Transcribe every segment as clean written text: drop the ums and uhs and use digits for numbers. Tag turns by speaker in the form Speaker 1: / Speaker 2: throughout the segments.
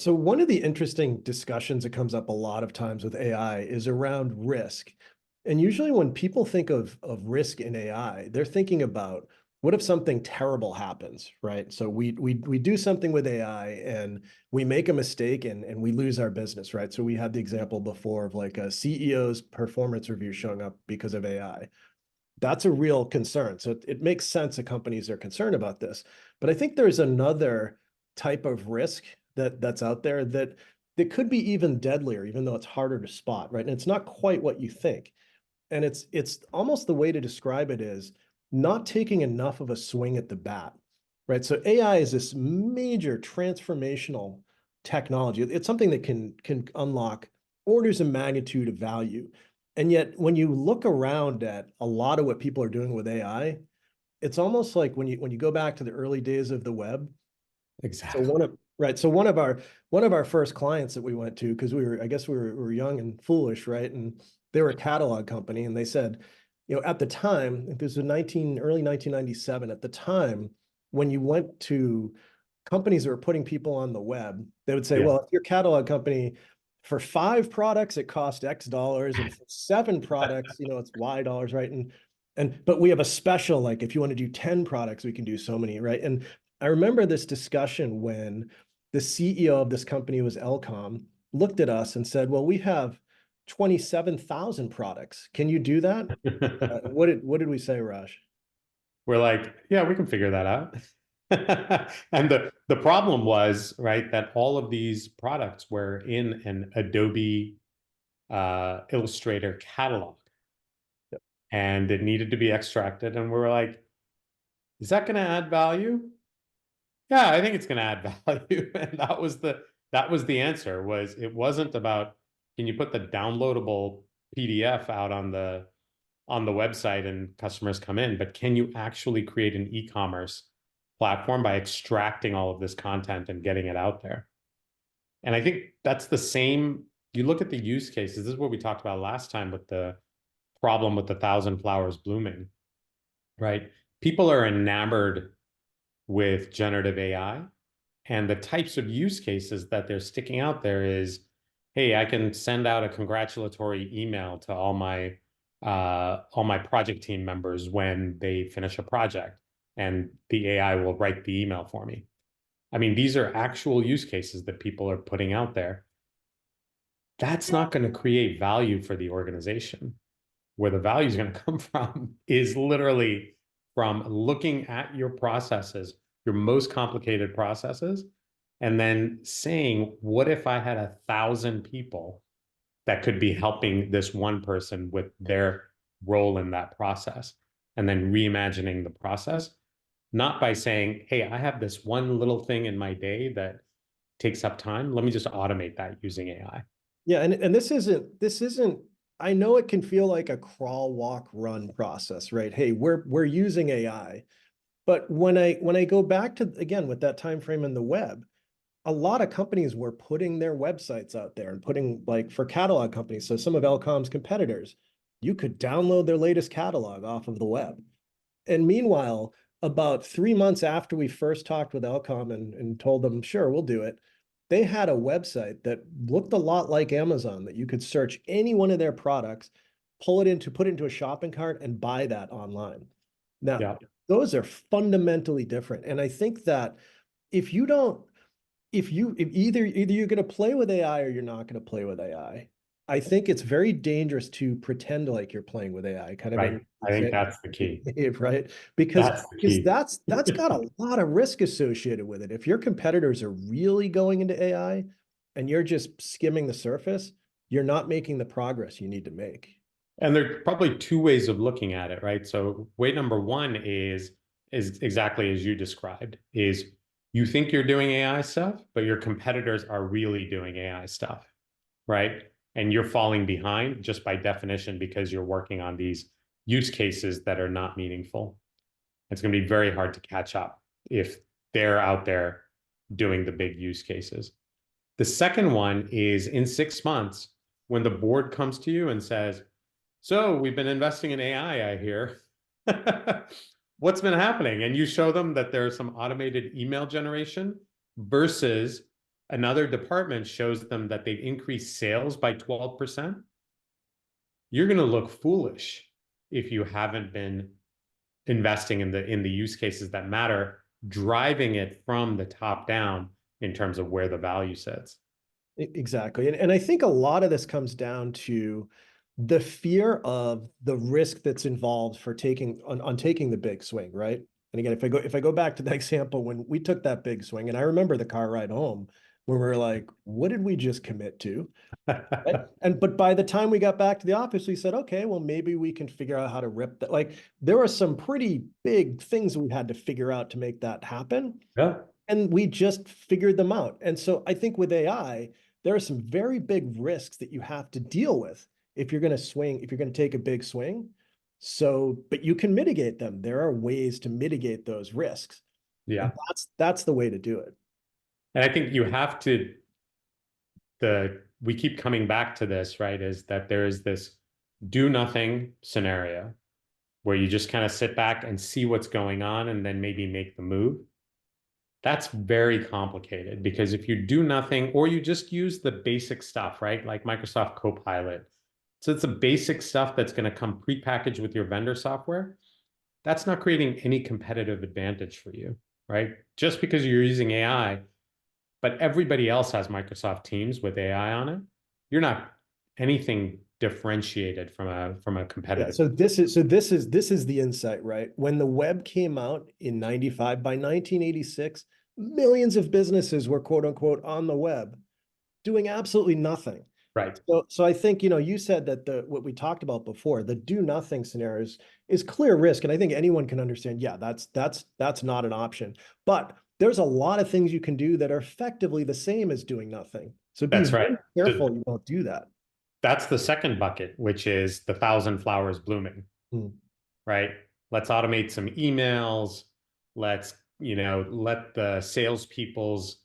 Speaker 1: So one of the interesting discussions that comes up a lot of times with AI is around risk. And usually when people think of risk in AI, they're thinking about what if something terrible happens, right? So we do something with AI and we make a mistake and we lose our business, right? So we had the example before of like a CEO's performance review showing up because of AI. That's a real concern. So it makes sense that companies are concerned about this. But I think there's another type of risk that's out there that could be even deadlier, even though it's harder to spot, right? And it's not quite what you think. And it's almost the way to describe it is not taking enough of a swing at the bat, right? So AI is this major transformational technology. It's something that can unlock orders of magnitude of value. And yet, when you look around at a lot of what people are doing with AI, it's almost like when you go back to the early days of the web. So
Speaker 2: Exactly.
Speaker 1: one of our first clients that we went to, because I guess we were young and foolish, right? And they were a catalog company, and they said, at the time, this was early 1997. At the time, when you went to companies that were putting people on the web, they would say,
Speaker 2: Yeah.
Speaker 1: well, if your catalog company, for 5 products, it cost X dollars, and for 7 products, it's Y dollars, right? But we have a special, like if you want to do 10 products, we can do so many, right? And I remember this discussion when the CEO of this company was 𝐓𝐡𝐞, looked at us and said, well, we have 27,000 products. Can you do that? What did we say, Raj?
Speaker 2: We're like, yeah, we can figure that out. And the problem was, right, that all of these products were in an Adobe Illustrator catalog
Speaker 1: Yep.
Speaker 2: and it needed to be extracted. And we were like, is that going to add value? Yeah, I think it's going to add value. And that was the answer. Was it wasn't about, can you put the downloadable PDF out on the website and customers come in, but can you actually create an e-commerce platform by extracting all of this content and getting it out there? And I think that's the same. You look at the use cases. This is what we talked about last time with the problem with the thousand flowers blooming, right? People are enamored with generative AI, and the types of use cases that they're sticking out there is, hey, I can send out a congratulatory email to all my project team members when they finish a project, and the AI will write the email for me. I mean, these are actual use cases that people are putting out there. That's not going to create value for the organization. Where the value is going to come from is literally from looking at your processes, your most complicated processes, and then saying, what if I had 1,000 people that could be helping this one person with their role in that process? And then reimagining the process, not by saying, hey, I have this one little thing in my day that takes up time. Let me just automate that using AI.
Speaker 1: Yeah, and this isn't. I know it can feel like a crawl, walk, run process, right? Hey, we're using AI. But when I go back to, again, with that time frame in the web, a lot of companies were putting their websites out there and putting, like, for catalog companies. So some of 𝐓𝐿COM's competitors, you could download their latest catalog off of the web. And meanwhile, about 3 months after we first talked with 𝐓𝐿COM and told them, sure, we'll do it, they had a website that looked a lot like Amazon, that you could search any one of their products, put it into a shopping cart and buy that online. Now,
Speaker 2: Yeah.
Speaker 1: those are fundamentally different. And I think that if you don't, if either you're going to play with AI or you're not going to play with AI. I think it's very dangerous to pretend like you're playing with AI, kind of
Speaker 2: Right.
Speaker 1: in
Speaker 2: I think that's the key.
Speaker 1: right? Because
Speaker 2: That's the
Speaker 1: because
Speaker 2: key.
Speaker 1: that's got a lot of risk associated with it. If your competitors are really going into AI and you're just skimming the surface, you're not making the progress you need to make.
Speaker 2: And there are probably two ways of looking at it, right? So way number one is exactly as you described, is you think you're doing AI stuff, but your competitors are really doing AI stuff, right? And you're falling behind just by definition because you're working on these use cases that are not meaningful. It's going to be very hard to catch up if they're out there doing the big use cases. The second one is in 6 months, when the board comes to you and says, so we've been investing in AI, I hear. What's been happening? And you show them that there's some automated email generation versus another department shows them that they've increased sales by 12%, you're going to look foolish if you haven't been investing in the use cases that matter, driving it from the top down in terms of where the value sits.
Speaker 1: Exactly. And I think a lot of this comes down to the fear of the risk that's involved for taking on taking the big swing, right? And again, if I go back to that example when we took that big swing, and I remember the car ride home when we were like, what did we just commit to? But by the time we got back to the office, we said, okay, well, maybe we can figure out how to rip that. Like there were some pretty big things we had to figure out to make that happen.
Speaker 2: Yeah.
Speaker 1: And we just figured them out. And so I think with AI, there are some very big risks that you have to deal with if you're going to swing, if you're going to take a big swing. So, but you can mitigate them. There are ways to mitigate those risks.
Speaker 2: Yeah.
Speaker 1: And that's the way to do it.
Speaker 2: And I think you have to, we keep coming back to this, right? Is that there is this do nothing scenario where you just kind of sit back and see what's going on and then maybe make the move. That's very complicated because if you do nothing or you just use the basic stuff, right? Like Microsoft Copilot. So it's the basic stuff that's going to come prepackaged with your vendor software. That's not creating any competitive advantage for you, right? Just because you're using AI, but everybody else has Microsoft Teams with AI on it. You're not anything differentiated from a competitive.
Speaker 1: Yeah, so this is the insight, right? When the web came out in 95, by 1986, millions of businesses were quote unquote on the web doing absolutely nothing.
Speaker 2: Right.
Speaker 1: So I think, you said that what we talked about before, the do nothing scenarios is clear risk. And I think anyone can understand, yeah, that's not an option. But there's a lot of things you can do that are effectively the same as doing nothing. So be very careful you don't do that.
Speaker 2: That's the second bucket, which is the 1,000 flowers blooming, right? Let's automate some emails. Let's, let the salespeople's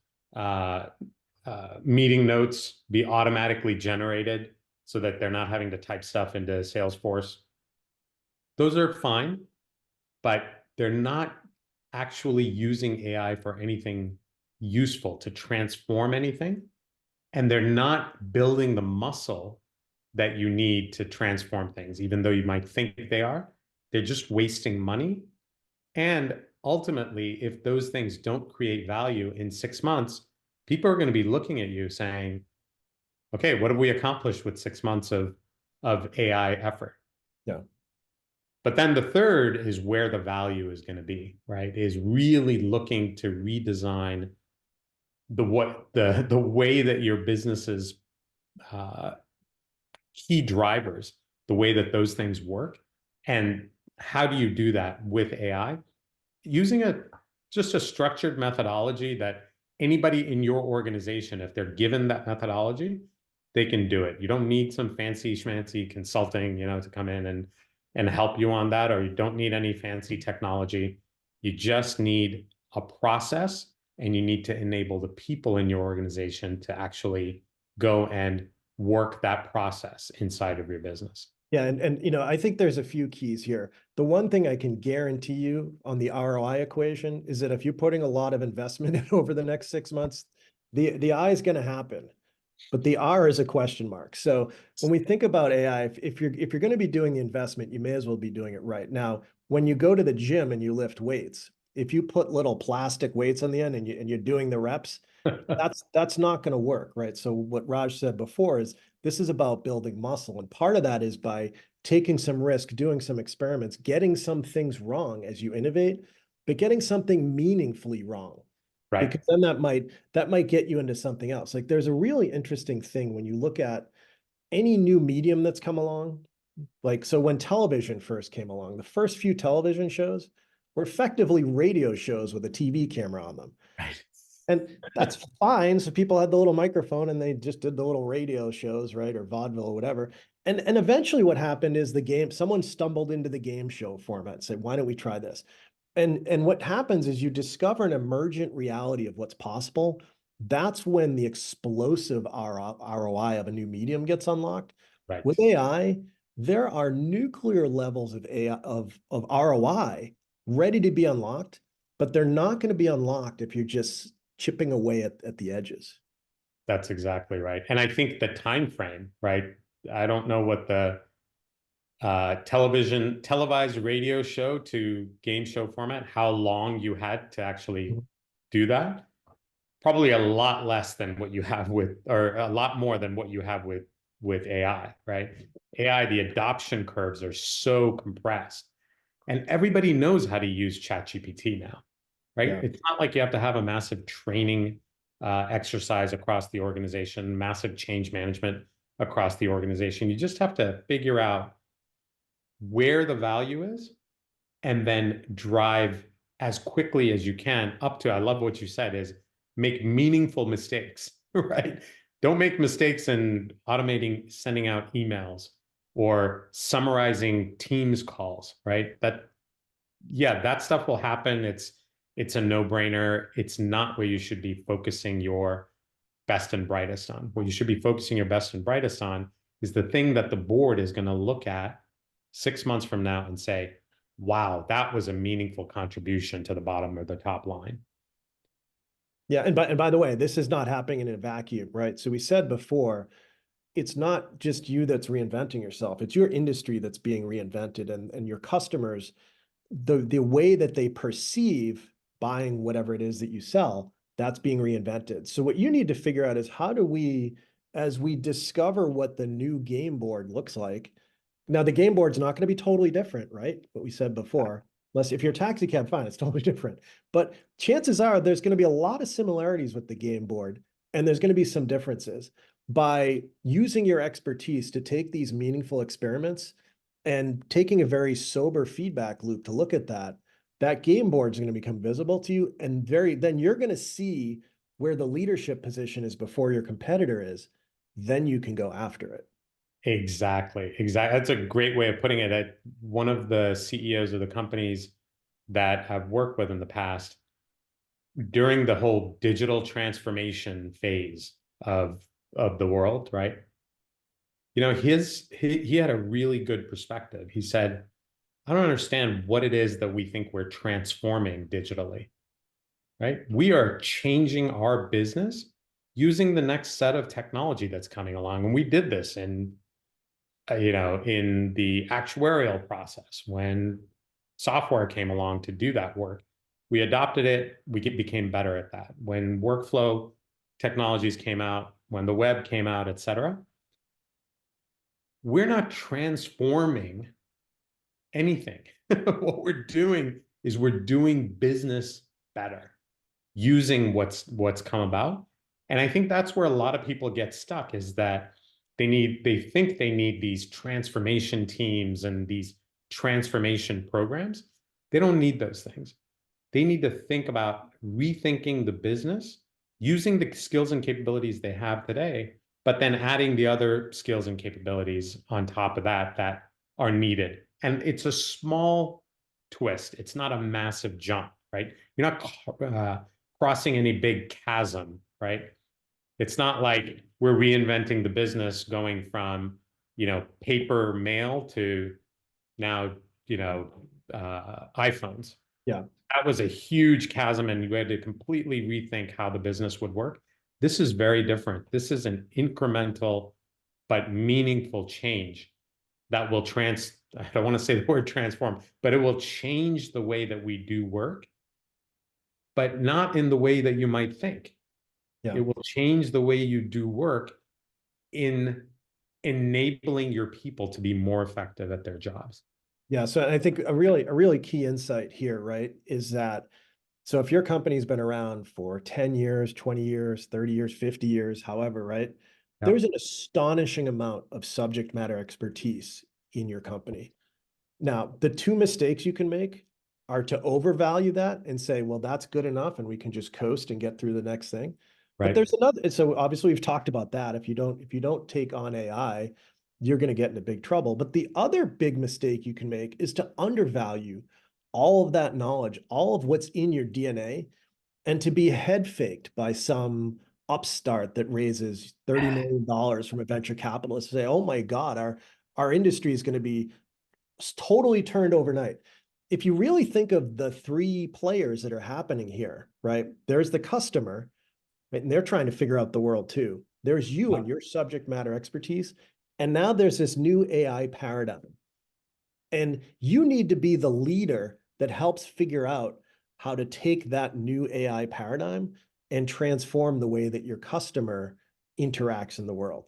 Speaker 2: meeting notes be automatically generated so that they're not having to type stuff into Salesforce. Those are fine, but they're not actually using AI for anything useful to transform anything. And they're not building the muscle that you need to transform things, even though you might think they are. They're just wasting money. And ultimately, if those things don't create value in 6 months, people are going to be looking at you saying, okay, what have we accomplished with 6 months of AI effort?
Speaker 1: Yeah.
Speaker 2: But then the third is where the value is going to be, right? Is really looking to redesign the way that your business's key drivers, the way that those things work. And how do you do that with AI? Using just a structured methodology that anybody in your organization, if they're given that methodology, they can do it. You don't need some fancy schmancy consulting, to come in and help you on that, or you don't need any fancy technology. You just need a process, and you need to enable the people in your organization to actually go and work that process inside of your business.
Speaker 1: Yeah, and I think there's a few keys here. The one thing I can guarantee you on the ROI equation is that if you're putting a lot of investment in over the next 6 months, the I is going to happen, but the R is a question mark. So when we think about AI, if you're going to be doing the investment, you may as well be doing it right. Now, when you go to the gym and you lift weights, if you put little plastic weights on the end and you're doing the reps, that's not going to work, right? So what Raj said before is this is about building muscle. And part of that is by taking some risk, doing some experiments, getting some things wrong as you innovate, but getting something meaningfully wrong.
Speaker 2: Right.
Speaker 1: Because then that might get you into something else. Like there's a really interesting thing when you look at any new medium that's come along. Like, so when television first came along, the first few television shows were effectively radio shows with a TV camera on them.
Speaker 2: Right.
Speaker 1: And that's fine. So people had the little microphone and they just did the little radio shows, right? Or vaudeville or whatever. And eventually what happened is someone stumbled into the game show format and said, why don't we try this? And what happens is you discover an emergent reality of what's possible. That's when the explosive ROI of a new medium gets unlocked.
Speaker 2: Right.
Speaker 1: With AI, there are nuclear levels of AI of ROI ready to be unlocked, but they're not going to be unlocked if you're just chipping away at the edges.
Speaker 2: That's exactly right. And I think the time frame, right? I don't know what the televised radio show to game show format, how long you had to actually do that. Probably a lot less than what you have with, or a lot more than what you have with AI, right? AI, the adoption curves are so compressed, and everybody knows how to use ChatGPT now, right?
Speaker 1: Yeah.
Speaker 2: It's not like you have to have a massive training exercise across the organization, massive change management across the organization. You just have to figure out where the value is and then drive as quickly as you can up to, I love what you said, is make meaningful mistakes, right? Don't make mistakes in automating, sending out emails or summarizing Teams calls, right? Yeah, that stuff will happen. It's a no-brainer. It's not where you should be focusing your best and brightest on. What you should be focusing your best and brightest on is the thing that the board is going to look at 6 months from now and say, wow, that was a meaningful contribution to the bottom or the top line.
Speaker 1: Yeah, and by the way, this is not happening in a vacuum, right? So we said before, it's not just you that's reinventing yourself. It's your industry that's being reinvented, and your customers, the way that they perceive buying whatever it is that you sell, that's being reinvented. So what you need to figure out is how do we, as we discover what the new game board looks like, now the game board's not going to be totally different, right? What we said before. Unless if you're a taxi cab, fine, it's totally different. But chances are there's going to be a lot of similarities with the game board, and there's going to be some differences. By using your expertise to take these meaningful experiments and taking a very sober feedback loop to look at that, that game board is going to become visible to you, and then you're going to see where the leadership position is before your competitor is. Then you can go after it.
Speaker 2: Exactly. That's a great way of putting it. One of the CEOs of the companies that I've worked with in the past, during the whole digital transformation phase of the world, right? You know, he had a really good perspective. He said, I don't understand what it is that we think we're transforming digitally, right? We are changing our business using the next set of technology that's coming along. And we did this in in the actuarial process when software came along to do that work. We adopted it. We became better at that. When workflow technologies came out, when the web came out, et cetera, we're not transforming anything. What we're doing is we're doing business better using what's come about. And I think that's where a lot of people get stuck, is that they think they need these transformation teams and these transformation programs. They don't need those things. They need to think about rethinking the business, using the skills and capabilities they have today, but then adding the other skills and capabilities on top of that that are needed. And it's a small twist. It's not a massive jump, right? You're not crossing any big chasm, right? It's not like we're reinventing the business going from, paper mail to now, iPhones.
Speaker 1: Yeah.
Speaker 2: That was a huge chasm, and we had to completely rethink how the business would work. This is very different. This is an incremental but meaningful change that will I don't want to say the word transform, but it will change the way that we do work, but not in the way that you might think.
Speaker 1: Yeah.
Speaker 2: It will change the way you do work in enabling your people to be more effective at their jobs.
Speaker 1: Yeah. So I think a really key insight here, right, is that so if your company's been around for 10 years, 20 years, 30 years, 50 years, however, right,
Speaker 2: Yeah.
Speaker 1: there's an astonishing amount of subject matter expertise in your company. Now, the two mistakes you can make are to overvalue that and say, well, that's good enough and we can just coast and get through the next thing. But
Speaker 2: Right.
Speaker 1: there's another, and so obviously we've talked about that. If you don't take on AI, you're going to get into big trouble. But the other big mistake you can make is to undervalue all of that knowledge, all of what's in your DNA, and to be head faked by some upstart that raises $30 million from a venture capitalist and say, oh my God, our industry is going to be totally turned overnight. If you really think of the three players that are happening here, right? There's the customer, right? And they're trying to figure out the world too. There's you and your subject matter expertise. And now there's this new AI paradigm. And you need to be the leader that helps figure out how to take that new AI paradigm and transform the way that your customer interacts in the world.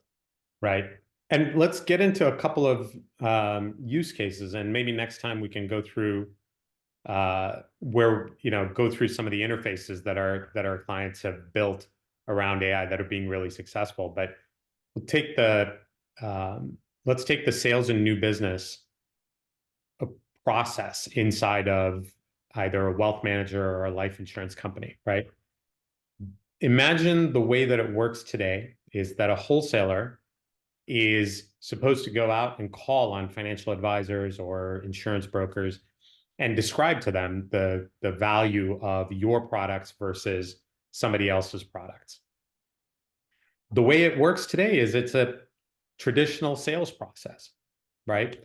Speaker 2: Right. And let's get into a couple of use cases, and maybe next time we can go through go through some of the interfaces that our clients have built around AI that are being really successful. But we'll take let's take the sales and new business process inside of either a wealth manager or a life insurance company, right? Imagine the way that it works today is that a wholesaler is supposed to go out and call on financial advisors or insurance brokers and describe to them the value of your products versus somebody else's products. The way it works today is it's a traditional sales process, right?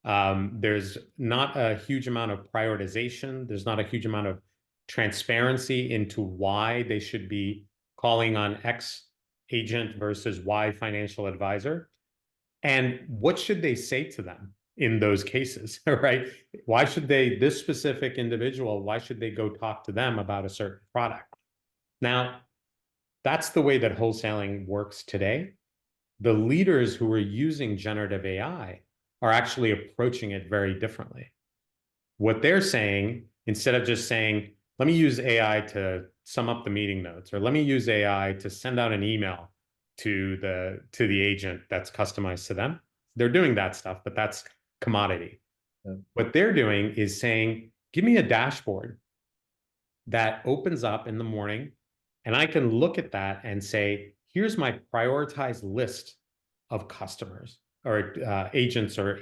Speaker 2: There's not a huge amount of prioritization. There's not a huge amount of transparency into why they should be calling on X agent versus Y financial advisor. And what should they say to them in those cases, right? Why should this specific individual, why should they go talk to them about a certain product? Now, that's the way that wholesaling works today. The leaders who are using generative AI are actually approaching it very differently. What they're saying, instead of just saying, let me use AI to sum up the meeting notes, or let me use AI to send out an email to the agent that's customized to them. They're doing that stuff, but that's commodity. Yeah. What they're doing is saying, give me a dashboard that opens up in the morning, and I can look at that and say, here's my prioritized list of customers or agents or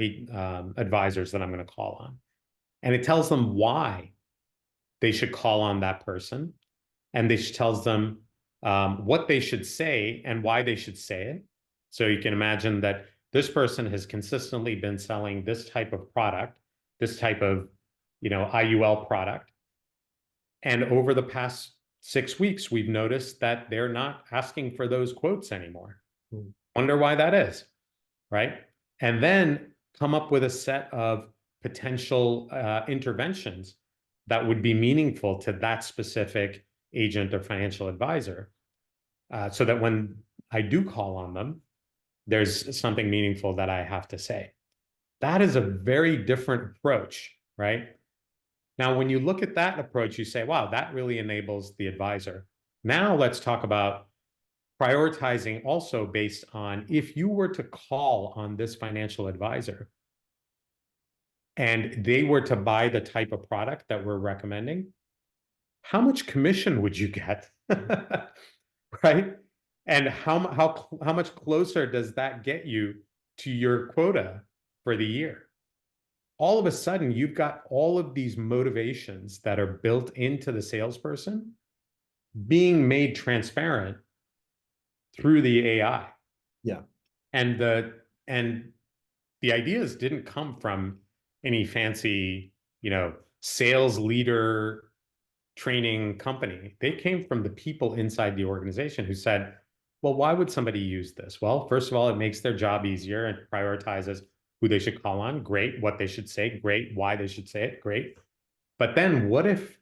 Speaker 2: advisors that I'm going to call on. And it tells them why they should call on that person. And it tells them what they should say and why they should say it. So you can imagine that this person has consistently been selling this type of product, this type of IUL product. And over the past 6 weeks, we've noticed that they're not asking for those quotes anymore. Wonder why that is, right? And then come up with a set of potential interventions that would be meaningful to that specific agent or financial advisor, so that when I do call on them, there's something meaningful that I have to say. That is a very different approach, right? Now, when you look at that approach, you say, wow, that really enables the advisor. Now let's talk about prioritizing also based on if you were to call on this financial advisor and they were to buy the type of product that we're recommending, how much commission would you get? Right? And how much closer does that get you to your quota for the year? All of a sudden, you've got all of these motivations that are built into the salesperson being made transparent through the AI.
Speaker 1: Yeah.
Speaker 2: And the ideas didn't come from any fancy, sales leader training company. They came from the people inside the organization who said, well, why would somebody use this? Well, first of all, it makes their job easier and prioritizes who they should call on. Great. What they should say. Great. Why they should say it. Great. But then what if,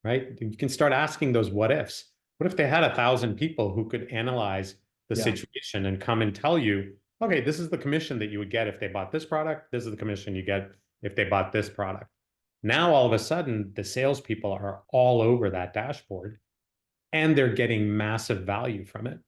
Speaker 2: right? You can start asking those what ifs. What if they had 1,000 people who could analyze the situation and come and tell you, okay, this is the commission that you would get if they bought this product. This is the commission you get if they bought this product. Now, all of a sudden, the salespeople are all over that dashboard and they're getting massive value from it.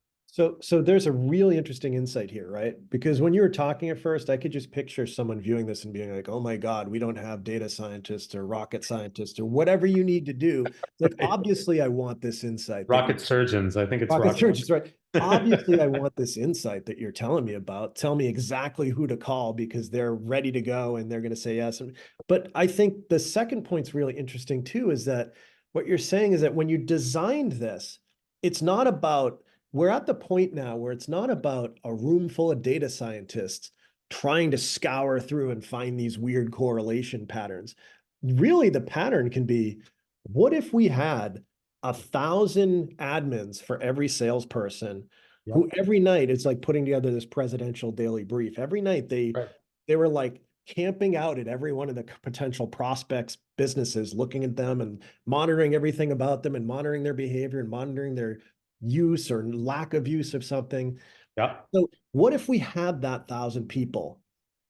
Speaker 1: So there's a really interesting insight here, right? Because when you were talking at first, I could just picture someone viewing this and being like, oh my God, we don't have data scientists or rocket scientists or whatever you need to do. Like, obviously, I want this insight.
Speaker 2: Rocket surgeons, I think it's
Speaker 1: rocket surgeons, right? Obviously, I want this insight that you're telling me about. Tell me exactly who to call because they're ready to go and they're going to say yes. But I think the second point's really interesting too, is that what you're saying is that when you designed this, it's not about, we're at the point now where it's not about a room full of data scientists trying to scour through and find these weird correlation patterns. Really, the pattern can be, what if we had 1,000 admins for every salesperson
Speaker 2: Yep.
Speaker 1: who every night it's like putting together this presidential daily brief. Every night
Speaker 2: Right.
Speaker 1: they were like camping out at every one of the potential prospects' businesses, looking at them and monitoring everything about them and monitoring their behavior and monitoring their use or lack of use of something.
Speaker 2: Yep.
Speaker 1: So what if we had that 1,000 people?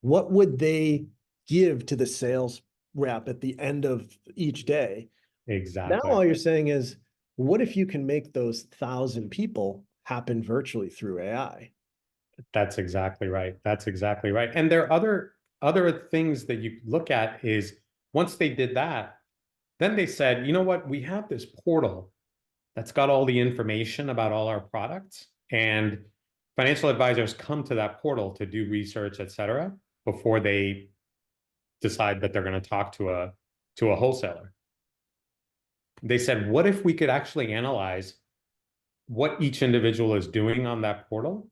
Speaker 1: What would they give to the sales rep at the end of each day? Now
Speaker 2: Exactly.
Speaker 1: all you're saying is, what if you can make those 1,000 people happen virtually through AI?
Speaker 2: That's exactly right. That's exactly right. And there are other things that you look at is once they did that, then they said, you know what, we have this portal that's got all the information about all our products, and financial advisors come to that portal to do research, et cetera, before they decide that they're going to talk to a wholesaler. They said, what if we could actually analyze what each individual is doing on that portal?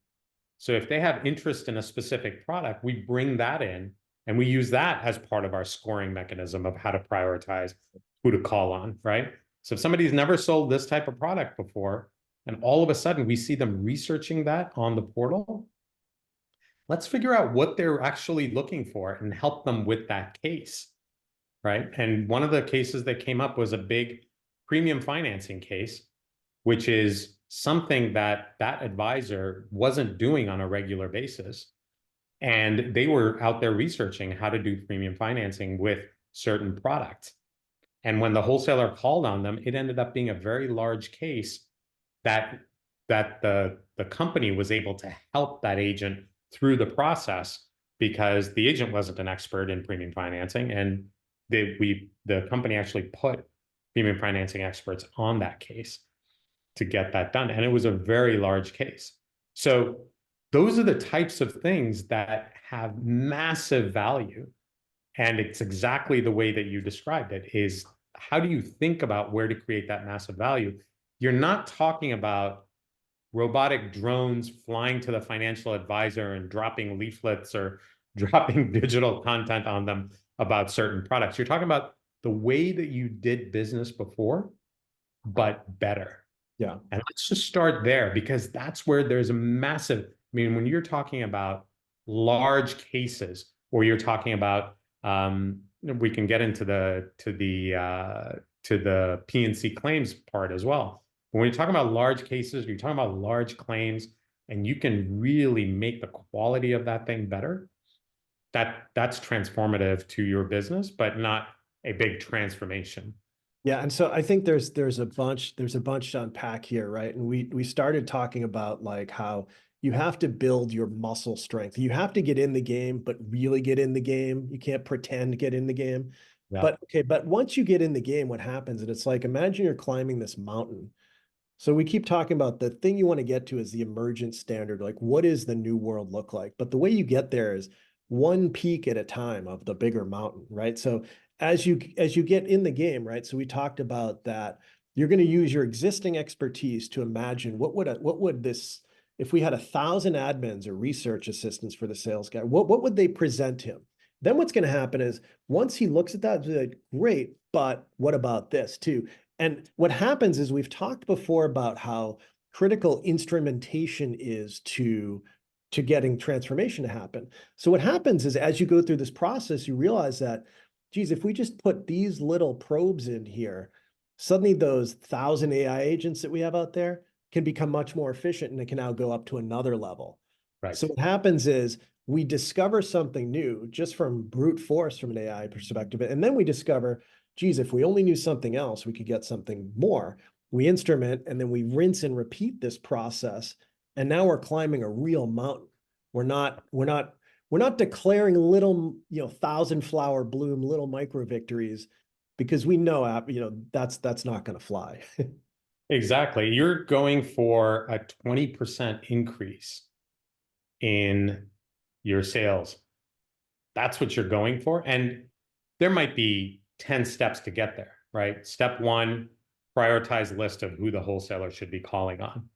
Speaker 2: So if they have interest in a specific product, we bring that in and we use that as part of our scoring mechanism of how to prioritize who to call on, right? So if somebody's never sold this type of product before, and all of a sudden we see them researching that on the portal, let's figure out what they're actually looking for and help them with that case, right? And one of the cases that came up was a big premium financing case, which is something that that advisor wasn't doing on a regular basis. And they were out there researching how to do premium financing with certain products. And when the wholesaler called on them, it ended up being a very large case that the company was able to help that agent through the process because the agent wasn't an expert in premium financing, and the company actually put premium financing experts on that case to get that done. And it was a very large case. So those are the types of things that have massive value. And it's exactly the way that you described it is how do you think about where to create that massive value? You're not talking about robotic drones flying to the financial advisor and dropping leaflets or dropping digital content on them about certain products. You're talking about the way that you did business before, but better.
Speaker 1: Yeah.
Speaker 2: And let's just start there because that's where there's a massive, I mean, when you're talking about large cases or you're talking about, we can get into the P&C claims part as well. But when you're talking about large cases, you're talking about large claims, and you can really make the quality of that thing better. That's transformative to your business, but not a big transformation.
Speaker 1: Yeah, and so I think there's a bunch to unpack here, right? And we started talking about like how you have to build your muscle strength. You have to get in the game, but really get in the game. You can't pretend to get in the game.
Speaker 2: Yeah.
Speaker 1: But okay, but once you get in the game, what happens? And it's like imagine you're climbing this mountain. So we keep talking about the thing you want to get to is the emergent standard. Like, what does the new world look like? But the way you get there is one peak at a time of the bigger mountain, right? So as you get in the game, right? So we talked about that you're going to use your existing expertise to imagine what would this if we had 1,000 admins or research assistants for the sales guy, what would they present him? Then what's going to happen is once he looks at that, he's like, great, but what about this too? And what happens is we've talked before about how critical instrumentation is to getting transformation to happen. So what happens is as you go through this process, you realize that, geez, if we just put these little probes in here, suddenly those 1,000 AI agents that we have out there can become much more efficient and it can now go up to another level.
Speaker 2: Right.
Speaker 1: So what happens is we discover something new just from brute force from an AI perspective. And then we discover, geez, if we only knew something else, we could get something more. We instrument and then we rinse and repeat this process. And now we're climbing a real mountain. We're not declaring little, 1,000-flower bloom, little micro victories, because we know, that's not going to fly.
Speaker 2: Exactly. You're going for a 20% increase in your sales. That's what you're going for. And there might be 10 steps to get there, right? Step one, prioritize list of who the wholesaler should be calling on.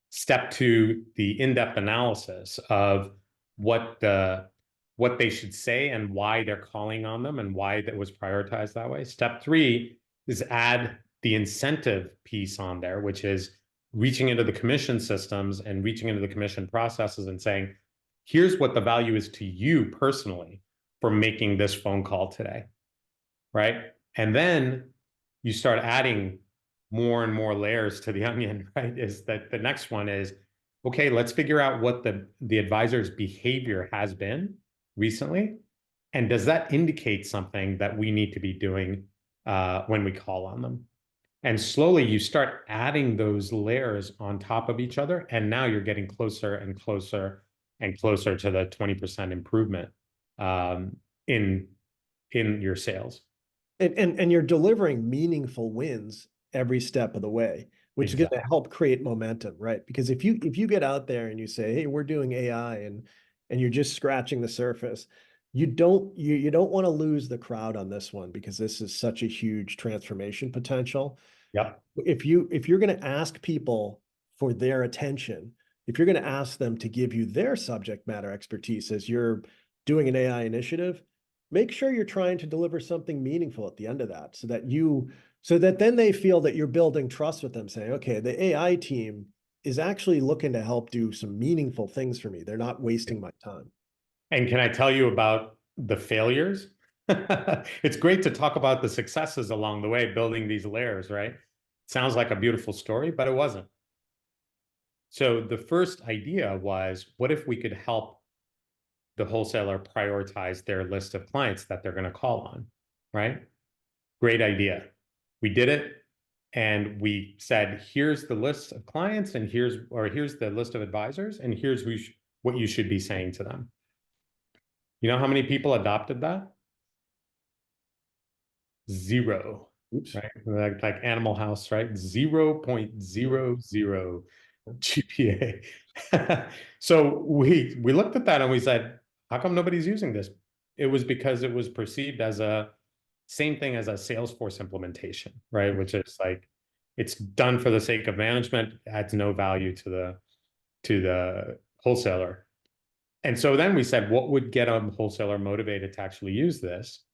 Speaker 2: Step two, the in-depth analysis of what they should say and why they're calling on them and why that was prioritized that way. Step three is add the incentive piece on there, which is reaching into the commission systems and reaching into the commission processes and saying, here's what the value is to you personally for making this phone call today, right? And then you start adding more and more layers to the onion, right? Is that the next one is, okay, let's figure out what the advisor's behavior has been recently. And does that indicate something that we need to be doing when we call on them? And slowly you start adding those layers on top of each other. And now you're getting closer and closer and closer to the 20% improvement in your sales.
Speaker 1: And you're delivering meaningful wins every step of the way, which is going to help create momentum, right? Because if you get out there and you say, hey, we're doing AI and you're just scratching the surface, you don't want to lose the crowd on this one, because this is such a huge transformation potential.
Speaker 2: Yep.
Speaker 1: If you're going to ask people for their attention, if you're going to ask them to give you their subject matter expertise as you're doing an AI initiative, make sure you're trying to deliver something meaningful at the end of that, so that then they feel that you're building trust with them, saying, okay, the AI team is actually looking to help do some meaningful things for me. They're not wasting my time.
Speaker 2: And can I tell you about the failures? It's great to talk about the successes along the way, building these layers, right? Sounds like a beautiful story, but it wasn't. So the first idea was, what if we could help the wholesaler prioritize their list of clients that they're going to call on, right? Great idea. We did it. And we said, here's the list of clients, and here's the list of advisors, and here's what you should be saying to them. You know how many people adopted that? 0.
Speaker 1: Oops.
Speaker 2: Right? Like Animal House, right? 0.00 GPA. So we looked at that and we said, how come nobody's using this? It was because it was perceived as a same thing as a Salesforce implementation, right? Which is like, it's done for the sake of management, adds no value to the wholesaler. And so then we said, what would get a wholesaler motivated to actually use this?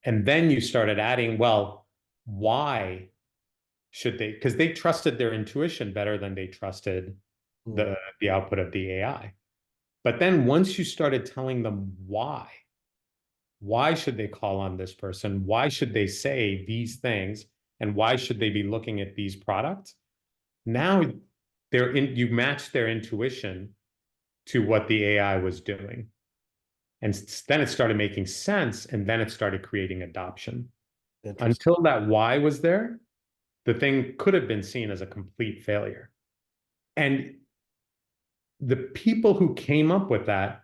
Speaker 2: And then you started adding, well, why should they? Because they trusted their intuition better than they trusted the output of the AI. But then once you started telling them why should they call on this person? Why should they say these things? And why should they be looking at these products? Now you match their intuition to what the AI was doing. And then it started making sense, and then it started creating adoption. Until that why was there, the thing could have been seen as a complete failure. And the people who came up with that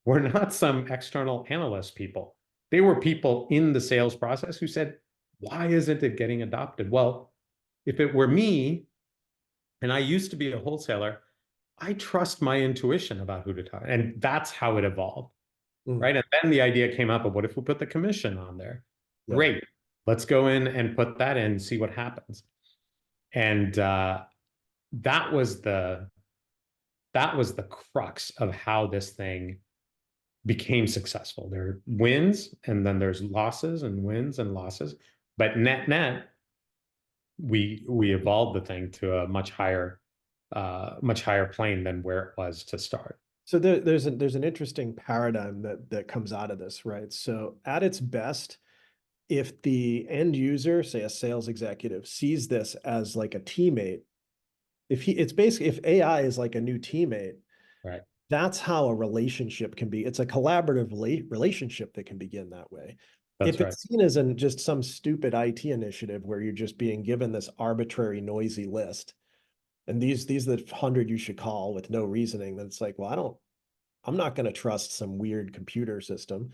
Speaker 2: were not some external analyst people. They were people in the sales process who said, why isn't it getting adopted? Well, if it were me, and I used to be a wholesaler, I trust my intuition about who to talk. And that's how it evolved, right? And then the idea came up of, what if we put the commission on there? Yeah. Great. Let's go in and put that in, see what happens. And that was the crux of how this thing became successful. There are wins, and then there's losses and wins and losses. But net, we evolved the thing to a much higher plane than where it was to start.
Speaker 1: So there's an interesting paradigm that comes out of this, right? So at its best, if the end user, say a sales executive, sees this as like a teammate, it's basically, if AI is like a new teammate,
Speaker 2: right?
Speaker 1: That's how a relationship can be. It's a collaborative relationship that can begin that way. If it's seen as just some stupid IT initiative where you're just being given this arbitrary, noisy list, and these are the 100 you should call with no reasoning, then it's like, well, I'm not going to trust some weird computer system.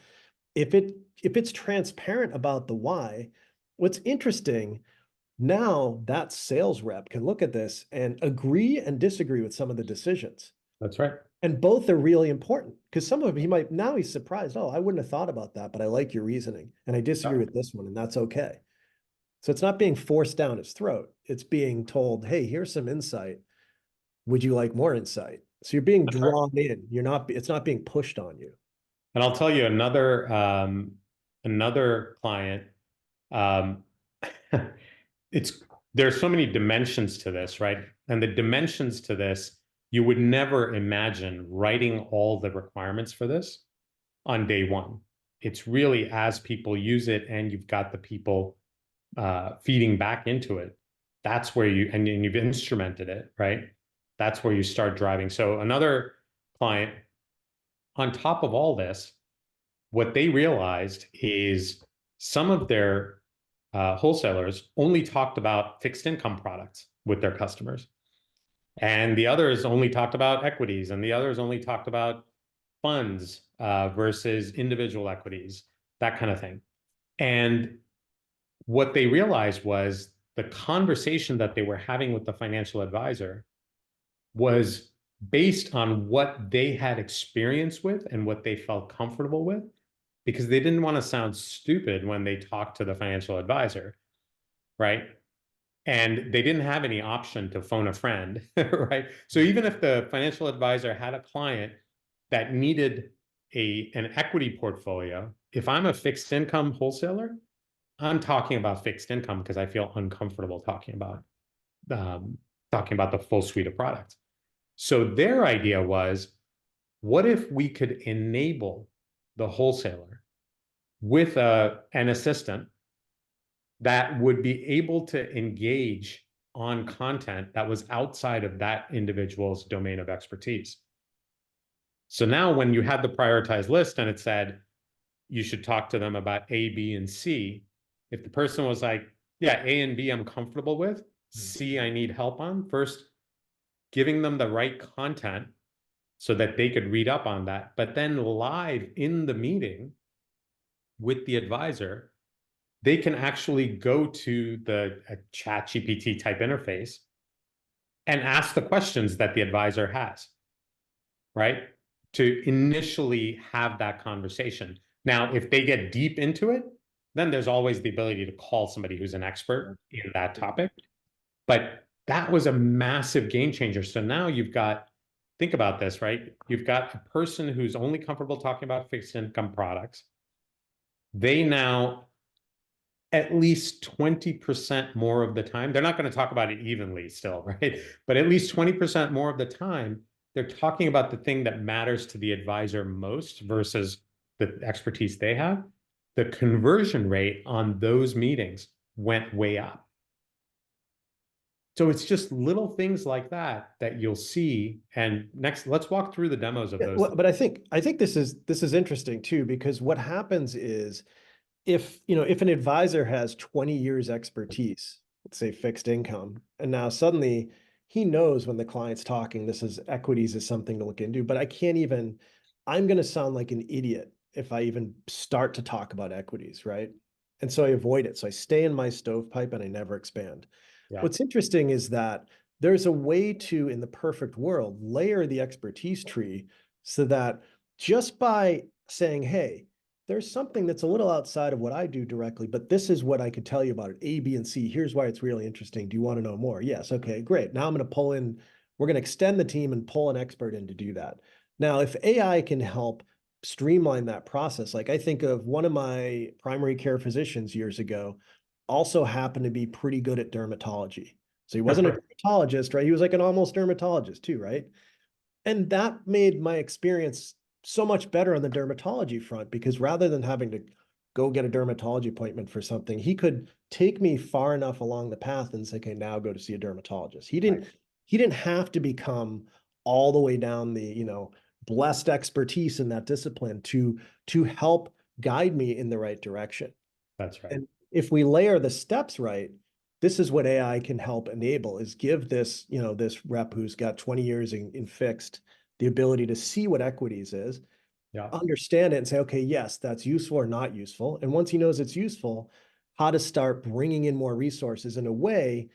Speaker 1: If it's transparent about the why, what's interesting now, that sales rep can look at this and agree and disagree with some of the decisions.
Speaker 2: That's right.
Speaker 1: And both are really important, because some of them he's surprised. Oh, I wouldn't have thought about that, but I like your reasoning and I disagree with this one, and that's okay. So it's not being forced down his throat. It's being told, hey, here's some insight. Would you like more insight? So you're being drawn in. It's not being pushed on you.
Speaker 2: And I'll tell you another client, there's so many dimensions to this, right? And the dimensions to this, you would never imagine writing all the requirements for this on day one. It's really as people use it and you've got the people feeding back into it. That's where and you've instrumented it, right? That's where you start driving. So another client, on top of all this, what they realized is some of their wholesalers only talked about fixed income products with their customers. And the others only talked about equities, and the others only talked about funds versus individual equities, that kind of thing. And what they realized was the conversation that they were having with the financial advisor was based on what they had experience with and what they felt comfortable with, because they didn't want to sound stupid when they talked to the financial advisor, right? And they didn't have any option to phone a friend, right? So even if the financial advisor had a client that needed an equity portfolio, if I'm a fixed income wholesaler, I'm talking about fixed income because I feel uncomfortable talking about the full suite of products. So their idea was, what if we could enable the wholesaler with an assistant that would be able to engage on content that was outside of that individual's domain of expertise? So now when you had the prioritized list and it said, you should talk to them about A, B, and C, if the person was like, yeah, A and B I'm comfortable with, C I need help on, first giving them the right content so that they could read up on that, but then live in the meeting with the advisor, they can actually go to the ChatGPT type interface and ask the questions that the advisor has, right? To initially have that conversation. Now, if they get deep into it, then there's always the ability to call somebody who's an expert in that topic. But that was a massive game changer. So now you've got, think about this, right? You've got a person who's only comfortable talking about fixed income products. They now, at least 20% more of the time, they're not going to talk about it evenly still, right? But at least 20% more of the time, they're talking about the thing that matters to the advisor most versus the expertise they have. The conversion rate on those meetings went way up. So it's just little things like that that you'll see. And next, let's walk through the demos of those.
Speaker 1: Well, but I think this is interesting too, because what happens is, if an advisor has 20 years expertise, let's say fixed income, and now suddenly he knows when the client's talking, this is equities is something to look into, but I'm going to sound like an idiot if I even start to talk about equities, right? And so I avoid it. So I stay in my stovepipe and I never expand.
Speaker 2: Yeah.
Speaker 1: What's interesting is that there's a way to, in the perfect world, layer the expertise tree so that just by saying, hey, there's something that's a little outside of what I do directly, but this is what I could tell you about it. A, B, and C. Here's why it's really interesting. Do you want to know more? Yes. Okay, great. Now I'm going to we're going to extend the team and pull an expert in to do that. Now, if AI can help streamline that process, like I think of one of my primary care physicians years ago, also happened to be pretty good at dermatology. So he wasn't a dermatologist, right? He was like an almost dermatologist too, right? And that made my experience so much better on the dermatology front, because rather than having to go get a dermatology appointment for something, he could take me far enough along the path and say, okay, now go to see a dermatologist. He didn't have to become all the way down the, blessed expertise in that discipline to help guide me in the right direction.
Speaker 2: That's right.
Speaker 1: And if we layer the steps right, this is what AI can help enable, is give this, this rep who's got 20 years in fixed, the ability to see what equities is, understand it and say, okay, yes, that's useful or not useful. And once he knows it's useful, how to start bringing in more resources in a way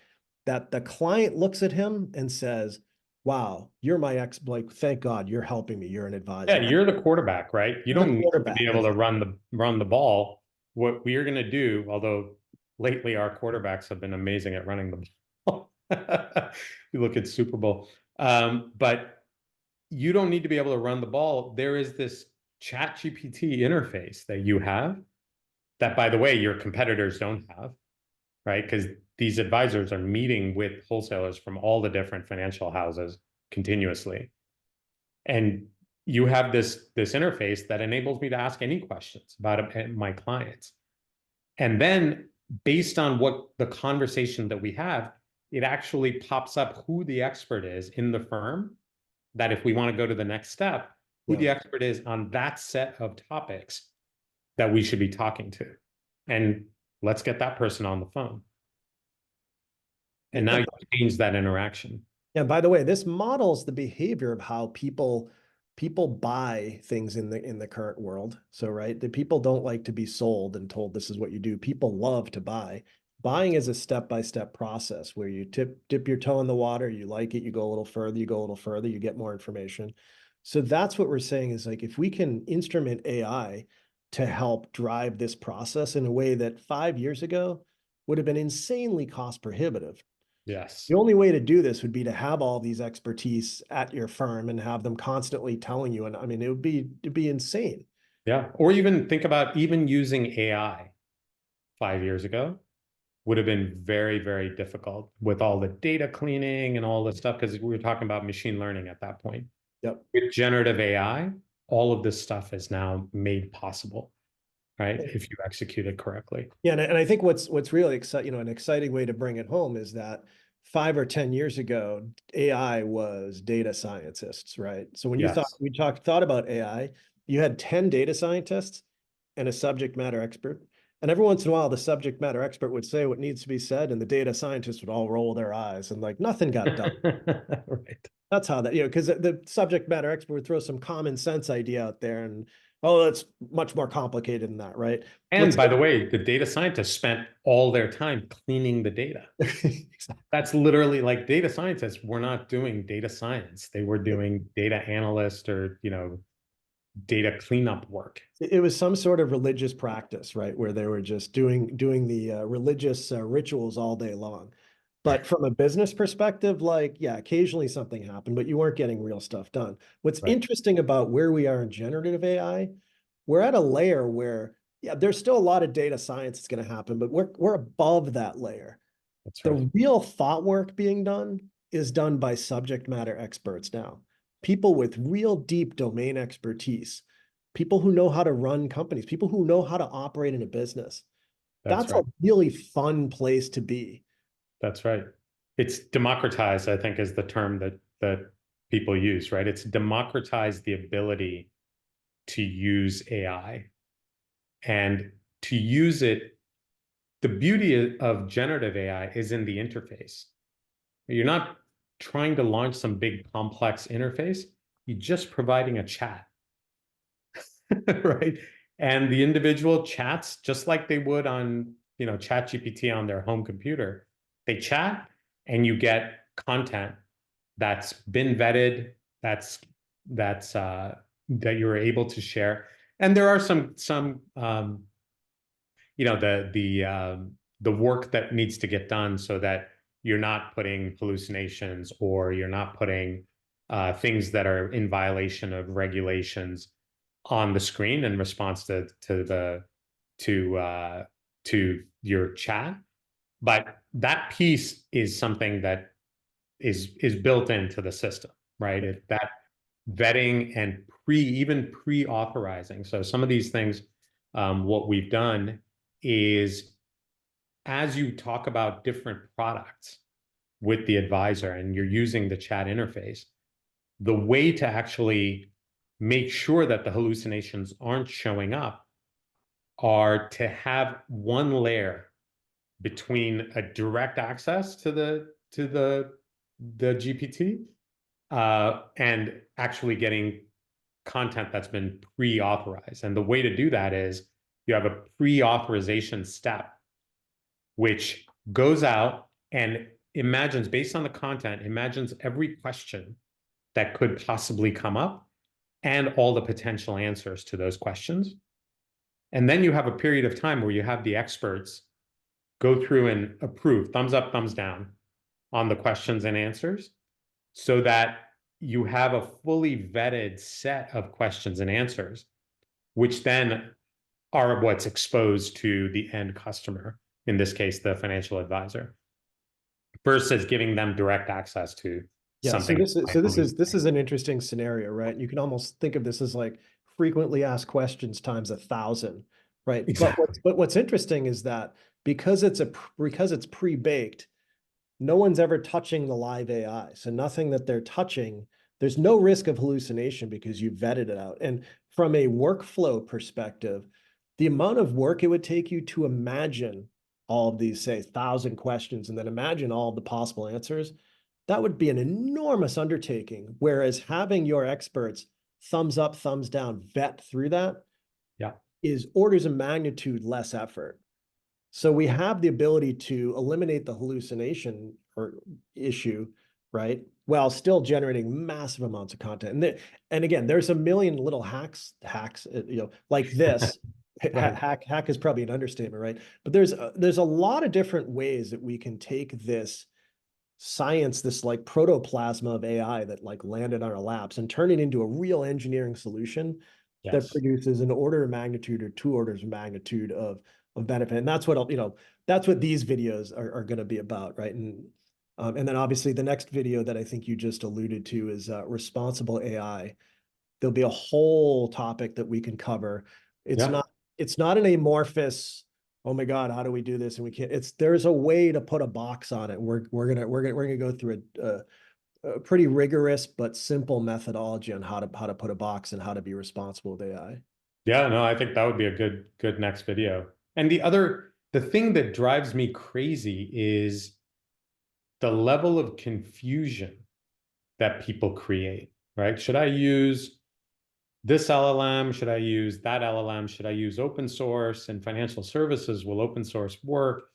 Speaker 1: that the client looks at him and says, wow, you're my like, thank God you're helping me. You're an advisor.
Speaker 2: Yeah, you're the quarterback, right? You don't need to be able to run the ball. What we are going to do, although lately our quarterbacks have been amazing at running the ball. You look at Super Bowl. But you don't need to be able to run the ball. There is this ChatGPT interface that you have that, by the way, your competitors don't have, right? Because these advisors are meeting with wholesalers from all the different financial houses continuously. And you have this interface that enables me to ask any questions about my clients. And then based on what the conversation that we have, it actually pops up who the expert is in the firm, that if we want to go to the next step, who the expert is on that set of topics that we should be talking to. And let's get that person on the phone. And now you change that interaction.
Speaker 1: Yeah, by the way, this models the behavior of how people buy things in the current world. So, right, the people don't like to be sold and told this is what you do. People love to buy. Buying is a step-by-step process where you dip your toe in the water, you like it, you go a little further, you go a little further, you get more information. So that's what we're saying is like, if we can instrument AI to help drive this process in a way that 5 years ago would have been insanely cost prohibitive.
Speaker 2: Yes.
Speaker 1: The only way to do this would be to have all these expertise at your firm and have them constantly telling you. And I mean, it'd be insane.
Speaker 2: Yeah. Or even think about even using AI 5 years ago would have been very, very difficult with all the data cleaning and all this stuff, because we were talking about machine learning at that point.
Speaker 1: Yep.
Speaker 2: With generative AI, all of this stuff is now made possible, right? If you execute it correctly.
Speaker 1: Yeah, and I think what's really exciting, an exciting way to bring it home is that 5 or 10 years ago, AI was data scientists, right? So when you thought about AI, you had 10 data scientists and a subject matter expert. And every once in a while, the subject matter expert would say what needs to be said, and the data scientists would all roll their eyes and like nothing got done.
Speaker 2: Right.
Speaker 1: That's how that, because the subject matter expert would throw some common sense idea out there and, oh, that's much more complicated than that, right?
Speaker 2: And by the way, the data scientists spent all their time cleaning the data.
Speaker 1: Exactly.
Speaker 2: That's literally like data scientists were not doing data science. They were doing data analyst or, data cleanup work.
Speaker 1: It was some sort of religious practice, right? Where they were just doing the religious rituals all day long. But from a business perspective, like, yeah, occasionally something happened, but you weren't getting real stuff done. What's interesting about where we are in generative AI, we're at a layer where, yeah, there's still a lot of data science that's going to happen, but we're above that layer.
Speaker 2: That's right.
Speaker 1: The real thought work being done is done by subject matter experts now. People with real deep domain expertise, people who know how to run companies, people who know how to operate in a business. That's
Speaker 2: right.
Speaker 1: a really fun place to be.
Speaker 2: That's right. It's democratized, I think, is the term that people use, right? It's democratized the ability to use AI and to use it. The beauty of generative AI is in the interface. You're not trying to launch some big complex interface. You're just providing a chat, right? And the individual chats just like they would on, ChatGPT on their home computer. They chat and you get content that's been vetted, that you're able to share. And there are some the work that needs to get done so that you're not putting hallucinations or you're not putting things that are in violation of regulations on the screen in response to your chat. But that piece is something that is built into the system, right? That vetting and even pre-authorizing. So some of these things, what we've done is, as you talk about different products with the advisor and you're using the chat interface, the way to actually make sure that the hallucinations aren't showing up are to have one layer between a direct access to the GPT and actually getting content that's been pre-authorized. And the way to do that is you have a pre-authorization step, which goes out and imagines, based on the content, imagines every question that could possibly come up and all the potential answers to those questions. And then you have a period of time where you have the experts go through and approve, thumbs up, thumbs down on the questions and answers, so that you have a fully vetted set of questions and answers, which then are what's exposed to the end customer in this case, the financial advisor, versus giving them direct access to
Speaker 1: Yeah, so
Speaker 2: something.
Speaker 1: this is an interesting scenario, right? You can almost think of this as like frequently asked questions times 1,000, right?
Speaker 2: Exactly.
Speaker 1: But what's interesting is that because it's pre-baked, no one's ever touching the live AI. So nothing that they're touching, there's no risk of hallucination because you vetted it out. And from a workflow perspective, the amount of work it would take you to imagine all of these, say, 1,000 questions and then imagine all of the possible answers, that would be an enormous undertaking. Whereas having your experts thumbs up, thumbs down, vet through that
Speaker 2: Yeah.
Speaker 1: is orders of magnitude less effort. So we have the ability to eliminate the hallucination or issue, right? While still generating massive amounts of content. And again, there's a million little hacks, like this.
Speaker 2: Right.
Speaker 1: Hack is probably an understatement, right? But there's a lot of different ways that we can take this science, this like protoplasma of AI that like landed on our laps, and turn it into a real engineering solution that
Speaker 2: Yes.
Speaker 1: produces an order of magnitude or 2 orders of magnitude of benefit. And that's what that's what these videos are going to be about, right? And then obviously the next video that I think you just alluded to is responsible AI. There'll be a whole topic that we can cover. It's
Speaker 2: Yeah.
Speaker 1: not an amorphous, oh my God, how do we do this? And we can't, there's a way to put a box on it. We're gonna go through a pretty rigorous but simple methodology on how to put a box and how to be responsible with AI.
Speaker 2: Yeah, no, I think that would be a good next video. And the thing that drives me crazy is the level of confusion that people create, right? Should I use this LLM? Should I use that LLM? Should I use open source and financial services? Will open source work?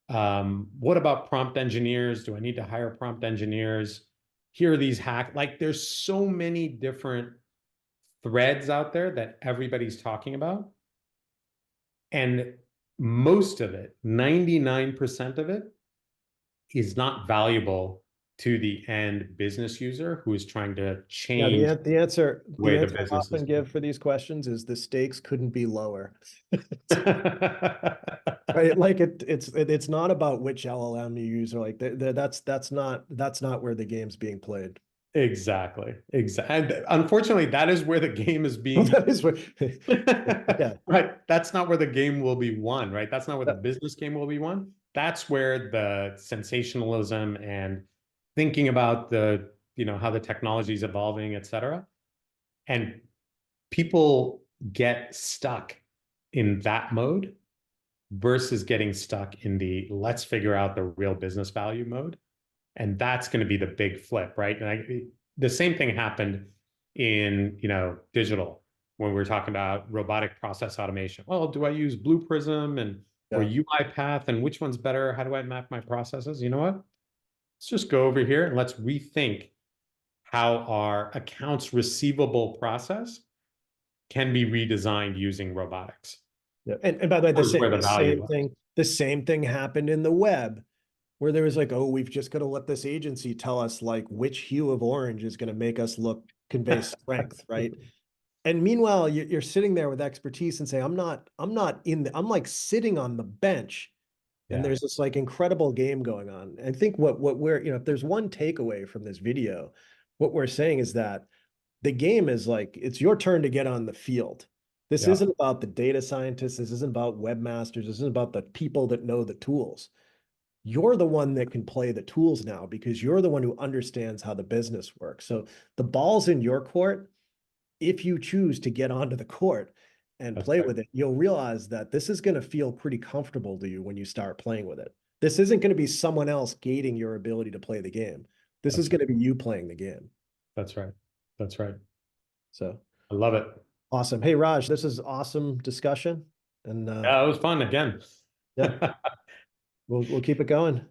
Speaker 2: What about prompt engineers? Do I need to hire prompt engineers? Here are these like there's so many different threads out there that everybody's talking about. And most of it, 99% of it, is not valuable to the end business user who is trying to
Speaker 1: Yeah,
Speaker 2: change
Speaker 1: the answer
Speaker 2: the way the
Speaker 1: I
Speaker 2: business is
Speaker 1: often give for these questions is the stakes couldn't be lower.
Speaker 2: done.
Speaker 1: Right, like it's not about which LLM you use, or like that's not where the game's being played.
Speaker 2: Exactly. Exactly. Unfortunately, that is where the game is
Speaker 1: Well,
Speaker 2: being
Speaker 1: that is where, yeah,
Speaker 2: right. That's not where the game will be won, right? That's not where the
Speaker 1: that-
Speaker 2: business game will be won. That's where the sensationalism and thinking about how the technology is evolving, et cetera. And people get stuck in that mode versus getting stuck in the let's figure out the real business value mode. And that's going to be the big flip, right? And the same thing happened in digital when we're talking about robotic process automation. Well, do I use Blue Prism or
Speaker 1: yeah.
Speaker 2: UiPath, and which one's better? How do I map my processes? You know what? Let's just go over here and let's rethink how our accounts receivable process can be redesigned using robotics.
Speaker 1: Yeah. And by the way,
Speaker 2: Where's where the value lies.
Speaker 1: the same thing happened in the web, where there was like, oh, we've just got to let this agency tell us like which hue of orange is going to make us convey strength, right? And meanwhile, you're sitting there with expertise and say, I'm like sitting on the bench, and
Speaker 2: Yeah,
Speaker 1: there's this like incredible game going on. I think what we're, if there's one takeaway from this video, what we're saying is that the game is like, it's your turn to get on the field. This
Speaker 2: yeah,
Speaker 1: isn't about the data scientists. This isn't about webmasters. This isn't about the people that know the tools. You're the one that can play the tools now because you're the one who understands how the business works. So the ball's in your court. If you choose to get onto the court and
Speaker 2: that's
Speaker 1: play
Speaker 2: right.
Speaker 1: with it, you'll realize that this is going to feel pretty comfortable to you when you start playing with it. This isn't going to be someone else gating your ability to play the game. This is
Speaker 2: That's
Speaker 1: going
Speaker 2: right.
Speaker 1: to be you playing the game.
Speaker 2: That's right. That's right.
Speaker 1: So
Speaker 2: I love it.
Speaker 1: awesome. Hey, Raj, this is awesome discussion. And
Speaker 2: Yeah, it was fun again.
Speaker 1: yeah, we'll keep it going.